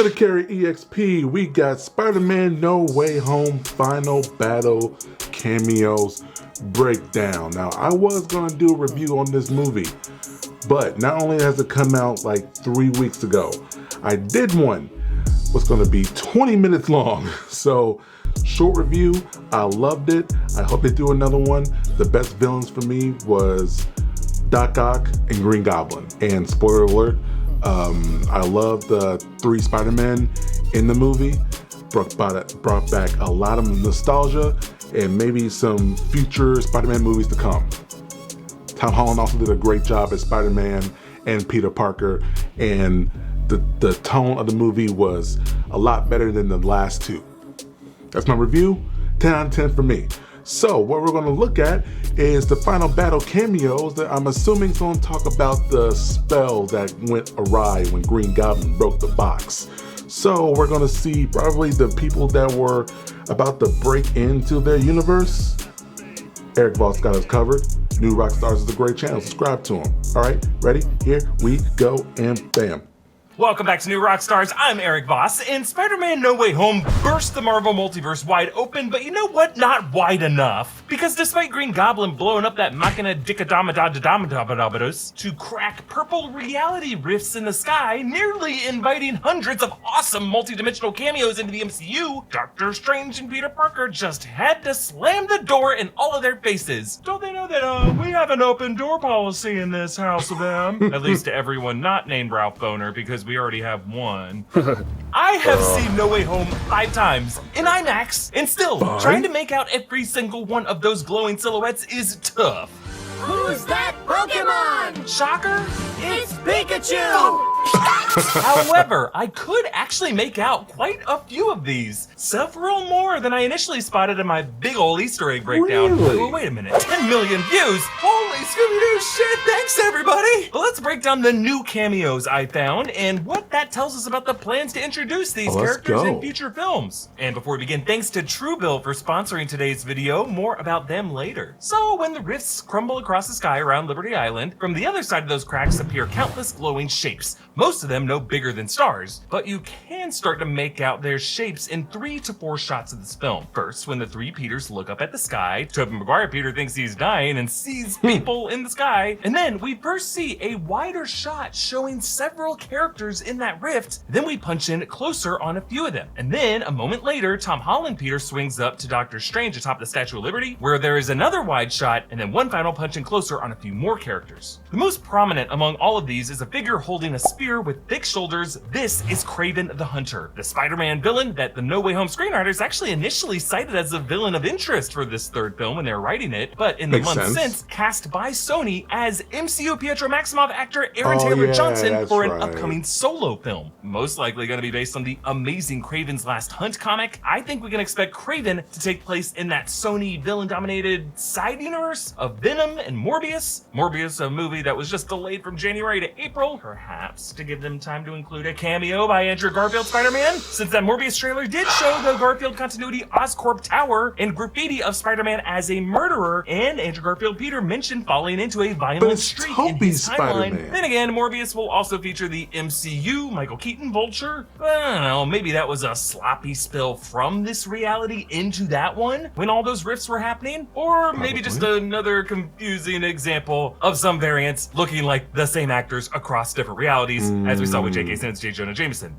to the Carry EXP, we got Spider-Man No Way Home Final Battle Cameos Breakdown. Now, I was going to do a review on this movie, but not only has it come out like 3 weeks ago, I did one. Was going to be 20 minutes long. So, short review, I loved it. I hope they do another one. The best villains for me was Doc Ock and Green Goblin. And spoiler alert, I love the 3 Spider-Men in the movie. Brought back a lot of nostalgia and maybe some future Spider-Man movies to come. Tom Holland also did a great job as Spider-Man and Peter Parker, and the tone of the movie was a lot better than the last 2. That's my review, 10 out of 10 for me. So what we're going to look at is the final battle cameos that I'm assuming is going to talk about the spell that went awry when Green Goblin broke the box. So we're going to see probably the people that were about to break into their universe. Eric Voss got us covered. New Rockstars is a great channel. Subscribe to him. All right, ready? Here we go, and bam. Welcome back to New Rockstars. I'm Eric Voss, and Spider-Man No Way Home burst the Marvel multiverse wide open, but you know what? Not wide enough. Because despite Green Goblin blowing up that machina dicadamadamadabadabados to crack purple reality rifts in the sky, nearly inviting hundreds of awesome multi-dimensional cameos into the MCU, Doctor Strange and Peter Parker just had to slam the door in all of their faces. Don't they know that we have an open door policy in this house of them? At least to everyone not named Ralph Boner, because we already have one. I have seen No Way Home 5 times in IMAX, and still, trying to make out every single one of those glowing silhouettes is tough. Who's that Pokemon? Shocker? It's Pikachu! However, I could actually make out quite a few of these. Several more than I initially spotted in my big ol' Easter egg breakdown. Really? Well, wait a minute, 10 million views? Holy Scooby-Doo shit, thanks everybody! Well, let's break down the new cameos I found and what that tells us about the plans to introduce these characters in future films. And before we begin, thanks to Truebill for sponsoring today's video. More about them later. So, when the rifts crumble across the sky around Liberty Island, from the other side of those cracks appear countless glowing shapes. Most of them no bigger than stars, but you can start to make out their shapes in 3 to 4 shots of this film. First, when the 3 Peters look up at the sky, Tobey Maguire Peter thinks he's dying and sees people in the sky, and then we first see a wider shot showing several characters in that rift, then we punch in closer on a few of them. And then, a moment later, Tom Holland Peter swings up to Doctor Strange atop the Statue of Liberty, where there is another wide shot, and then one final punch in closer on a few more characters. The most prominent among all of these is a figure holding a spear with thick shoulders. This is Kraven the Hunter, the Spider-Man villain that the No Way Home screenwriters actually initially cited as a villain of interest for this 3rd film when they were writing it, but in the months since, cast by Sony as MCU Pietro Maximoff actor Aaron Taylor Johnson for an upcoming solo film. Most likely going to be based on the amazing Kraven's Last Hunt comic. I think we can expect Kraven to take place in that Sony villain-dominated side universe of Venom and Morbius. Morbius, a movie that was just delayed from January to April, perhaps to give them time to include a cameo by Andrew Garfield Spider-Man, since that Morbius trailer did show the Garfield continuity Oscorp Tower and graffiti of Spider-Man as a murderer, and Andrew Garfield Peter mentioned falling into a violent streak in his timeline. Then again, Morbius will also feature the MCU, Michael Keaton, Vulture. I don't know, maybe that was a sloppy spill from this reality into that one when all those rifts were happening, or maybe just another confusing example of some variants looking like the same actors across different realities, as we saw with J.K. Simmons, J. Jonah Jameson.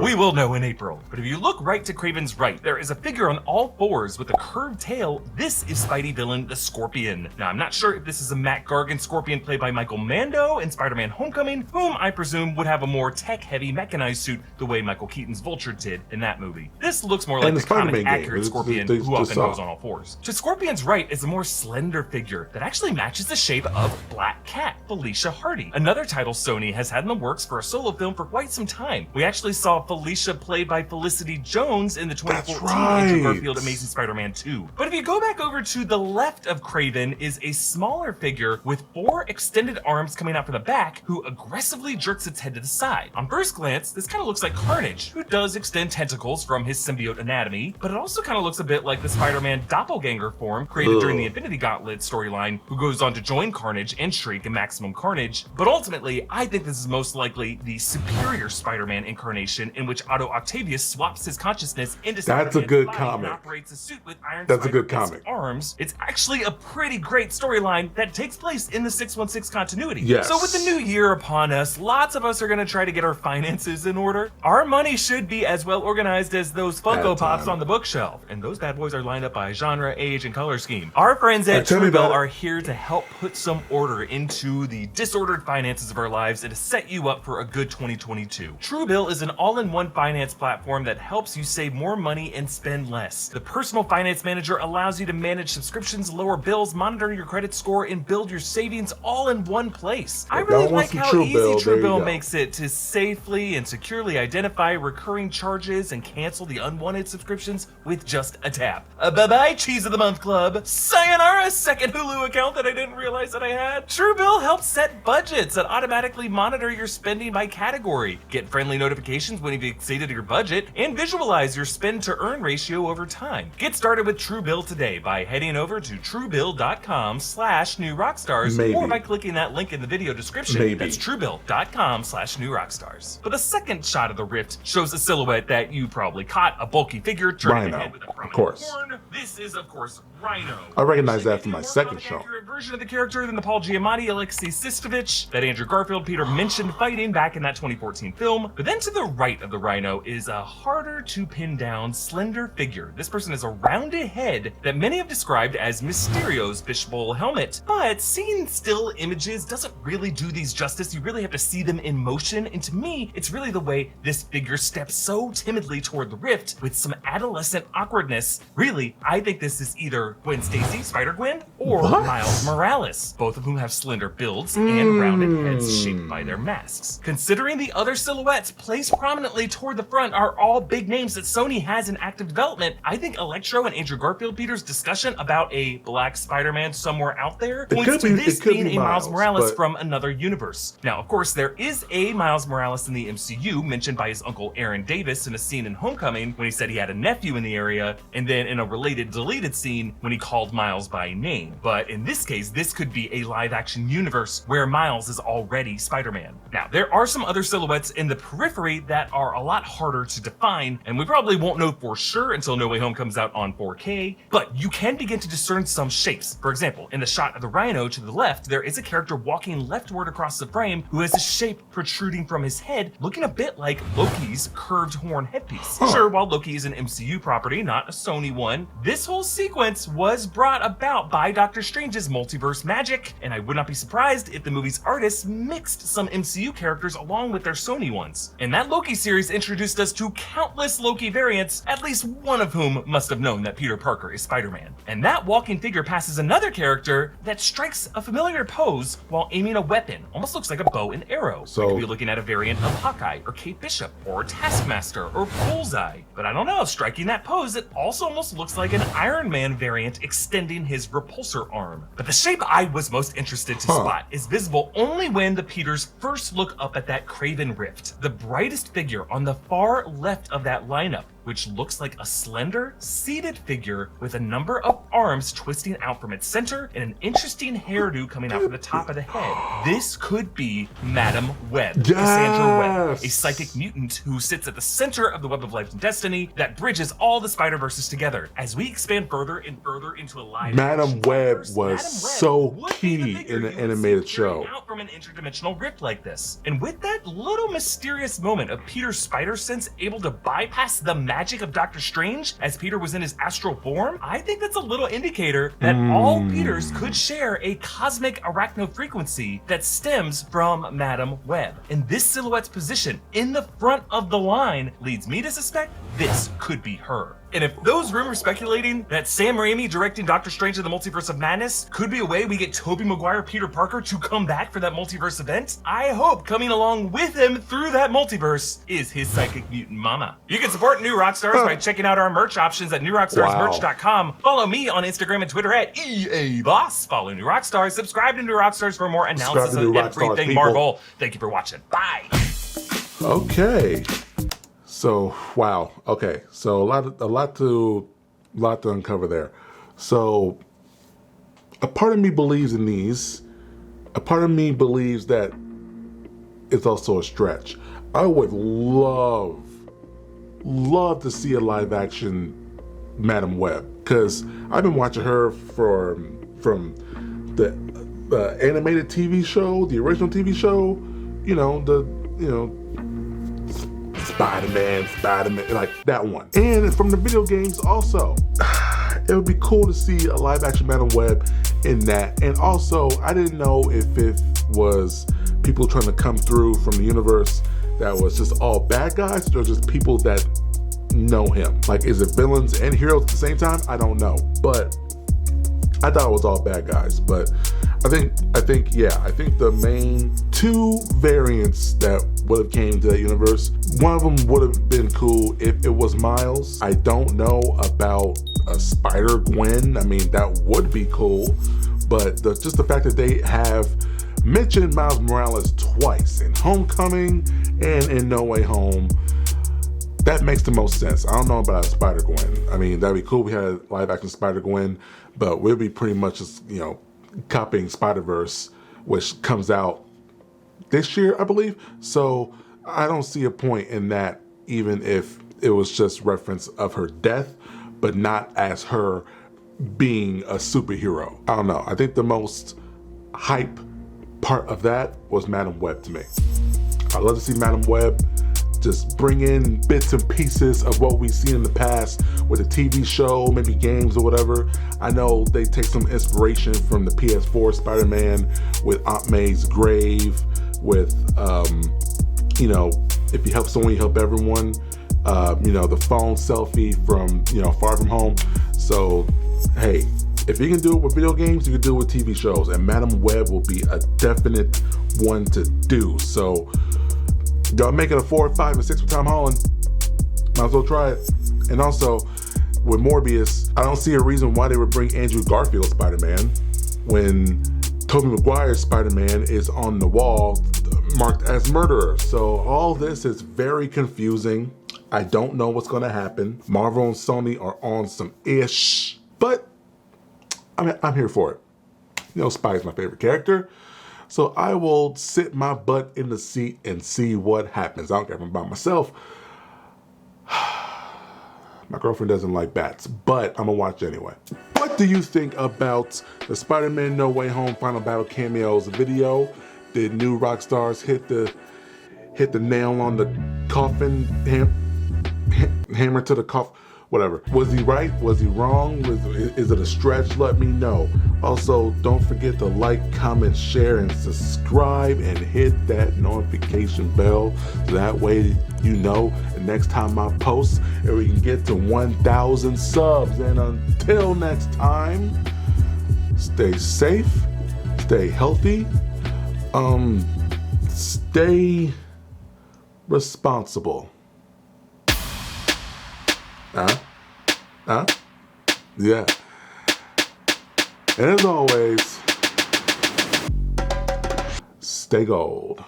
We will know in April. But if you look right to Kraven's right, there is a figure on all 4s with a curved tail. This is Spidey villain, the Scorpion. Now, I'm not sure if this is a Matt Gargan Scorpion played by Michael Mando in Spider-Man Homecoming, whom I presume would have a more tech-heavy mechanized suit the way Michael Keaton's Vulture did in that movie. This looks more like the comic-accurate Scorpion who often goes on all 4s. To Scorpion's right is a more slender figure that actually matches the shape of Black Cat, Felicia Hardy, another title Sony has had in the works for a solo film for quite some time. We actually saw Felicia played by Felicity Jones in the 2014 Andrew Garfield Amazing Spider-Man 2. But if you go back over to the left of Kraven is a smaller figure with 4 extended arms coming out from the back who aggressively jerks its head to the side. On first glance, this kind of looks like Carnage, who does extend tentacles from his symbiote anatomy, but it also kind of looks a bit like the Spider-Man doppelganger form created during the Infinity Gauntlet storyline, who goes on to join Carnage and Shriek in Maximum Carnage. But ultimately, I think this is most likely likely the superior Spider-Man incarnation in which Otto Octavius swaps his consciousness into That's a Spider-Man's good body comic. and operates a suit with Iron That's a good Spider-Man's comic. arms. It's actually a pretty great storyline that takes place in the 616 continuity. Yes. So with the new year upon us, lots of us are going to try to get our finances in order. Our money should be as well organized as those Funko At Pops time. on the bookshelf. And those bad boys are lined up by genre, age, and color scheme. Our friends at tell me Truebill about it. are here to help put some order into the disordered finances of our lives and to set you up for a good 2022. Truebill is an all-in-one finance platform that helps you save more money and spend less. The personal finance manager allows you to manage subscriptions, lower bills, monitor your credit score, and build your savings all in one place. I If y'all really want like some how easy Truebill, there you Truebill go. makes it to safely and securely identify recurring charges and cancel the unwanted subscriptions with just a tap. Bye-bye, Cheese of the Month Club. Sayonara, second Hulu account that I didn't realize that I had. Truebill helps set budgets that automatically monitor your spending by category, get friendly notifications when you've exceeded your budget, and visualize your spend-to-earn ratio over time. Get started with Truebill today by heading over to truebill.com/newrockstars Maybe. or by clicking that link in the video description. Maybe. That's truebill.com/newrockstars. But the second shot of the rift shows a silhouette that you probably caught, a bulky figure turning Rhino, ahead with a of prominent course. horn. This is, of course, Rhino. I recognize that from Actually, my maybe a second more show. accurate version of the character than the Paul Giamatti, Alexei Sistovich that Andrew Garfield Peter mentioned fighting back in that 2014 film. But then to the right of the Rhino is a harder to pin down, slender figure. This person has a rounded head that many have described as Mysterio's fishbowl helmet. But seeing still images doesn't really do these justice. You really have to see them in motion. And to me, it's really the way this figure steps so timidly toward the rift with some adolescent awkwardness. Really, I think this is either Gwen Stacy, Spider-Gwen, or What? Miles Morales, both of whom have slender builds and rounded heads shaped by their masks. Considering the other silhouettes placed prominently toward the front are all big names that Sony has in active development, I think Electro and Andrew Garfield Peter's discussion about a black Spider-Man somewhere out there points to this being a Miles Morales but- from another universe. Now, of course, there is a Miles Morales in the MCU mentioned by his uncle Aaron Davis in a scene in Homecoming when he said he had a nephew in the area, and then in a related deleted scene when he called Miles by name. But in this case, this could be a live-action universe where Miles is already Spider-Man. Now, there are some other silhouettes in the periphery that are a lot harder to define, and we probably won't know for sure until No Way Home comes out on 4K, but you can begin to discern some shapes. For example, in the shot of the Rhino to the left, there is a character walking leftward across the frame who has a shape protruding from his head, looking a bit like Loki's curved horn headpiece. Sure, while Loki is an MCU property, not a Sony one, this whole sequence was brought about by Doctor Strange's multiverse magic, and I would not be surprised if the movie's artists mixed some MCU characters along with their Sony ones. And that Loki series introduced us to countless Loki variants, at least one of whom must have known that Peter Parker is Spider-Man. And that walking figure passes another character that strikes a familiar pose while aiming a weapon. Almost looks like a bow and arrow. So- We could be looking at a variant of Hawkeye or Kate Bishop or Taskmaster or Bullseye. But I don't know, striking that pose, it also almost looks like an Iron Man variant extending his repulsor arm. But the shape I was most interested to spot is visible only when the Peters first look up at that Craven Rift. The brightest figure on the far left of that lineup, which looks like a slender, seated figure with a number of arms twisting out from its center and an interesting hairdo coming out from the top of the head. This could be Madam Web, Cassandra Webb, a psychic mutant who sits at the center of the web of life and destiny that bridges all the Spider-Verses together. As we expand further and further into a live Madam action Web Spider-Verse, was Madam Web so would be key the figure in the you would animated see peering show. out from an interdimensional rift like this. And with that little mysterious moment of Peter's spider sense able to bypass the magic of Doctor Strange as Peter was in his astral form, I think that's a little indicator that all Peters could share a cosmic arachno frequency that stems from Madam Web. And this silhouette's position in the front of the line leads me to suspect this could be her. And if those rumors speculating that Sam Raimi directing Doctor Strange in the Multiverse of Madness could be a way we get Tobey Maguire Peter Parker to come back for that multiverse event, I hope coming along with him through that multiverse is his psychic mutant mama. You can support New Rockstars by checking out our merch options at newrockstarsmerch.com. Follow me on Instagram and Twitter at EABoss. Follow New Rockstars. Subscribe to New Rockstars for more analysis to New of Rockstars, everything people. Marvel. Thank you for watching. Bye. Okay. So wow. Okay. So a lot to uncover there. So a part of me believes in these. A part of me believes that it's also a stretch. I would love to see a live action Madam Web, because I've been watching her from the animated TV show, the original TV show, Spiderman, like that one. And from the video games also. It would be cool to see a live action Madam Web in that. And also, I didn't know if it was people trying to come through from the universe that was just all bad guys, or just people that know him. Like, is it villains and heroes at the same time? I don't know. But I thought it was all bad guys. But I think the main two variants that would have came to that universe, one of them would have been cool if it was Miles. I don't know about a Spider-Gwen. I mean, that would be cool. But just the fact that they have mentioned Miles Morales twice, in Homecoming and in No Way Home, that makes the most sense. I don't know about a Spider-Gwen. I mean, that'd be cool if we had a live action Spider-Gwen, but we'll be pretty much just, copying Spider-Verse, which comes out this year, I believe. So I don't see a point in that, even if it was just reference of her death, but not as her being a superhero. I don't know. I think the most hype part of that was Madam Web to me. I'd love to see Madam Web just bring in bits and pieces of what we've seen in the past with a TV show, maybe games or whatever. I know they take some inspiration from the PS4 Spider-Man with Aunt May's grave, with, if you help someone, you help everyone. The phone selfie from, Far From Home. So, hey, if you can do it with video games, you can do it with TV shows, and Madam Web will be a definite one to do. So, y'all make it a 4, 5, and 6 with Tom Holland. Might as well try it. And also, with Morbius, I don't see a reason why they would bring Andrew Garfield Spider-Man when Tobey Maguire's Spider-Man is on the wall marked as murderer. So all this is very confusing. I don't know what's going to happen. Marvel and Sony are on some ish, but I'm here for it. Spidey's my favorite character. So I will sit my butt in the seat and see what happens. I don't care if I'm by myself. My girlfriend doesn't like bats, but I'm gonna watch anyway. What do you think about the Spider-Man No Way Home Final Battle Cameos video? Did new Rockstars hit the nail on the coffin, hammer to the coffin? Whatever. Was he right? Was he wrong? Is it a stretch? Let me know. Also, don't forget to like, comment, share, and subscribe, and hit that notification bell so that way you know the next time I post, and we can get to 1,000 subs. And until next time, stay safe, stay healthy, stay responsible. Yeah. And as always, stay gold.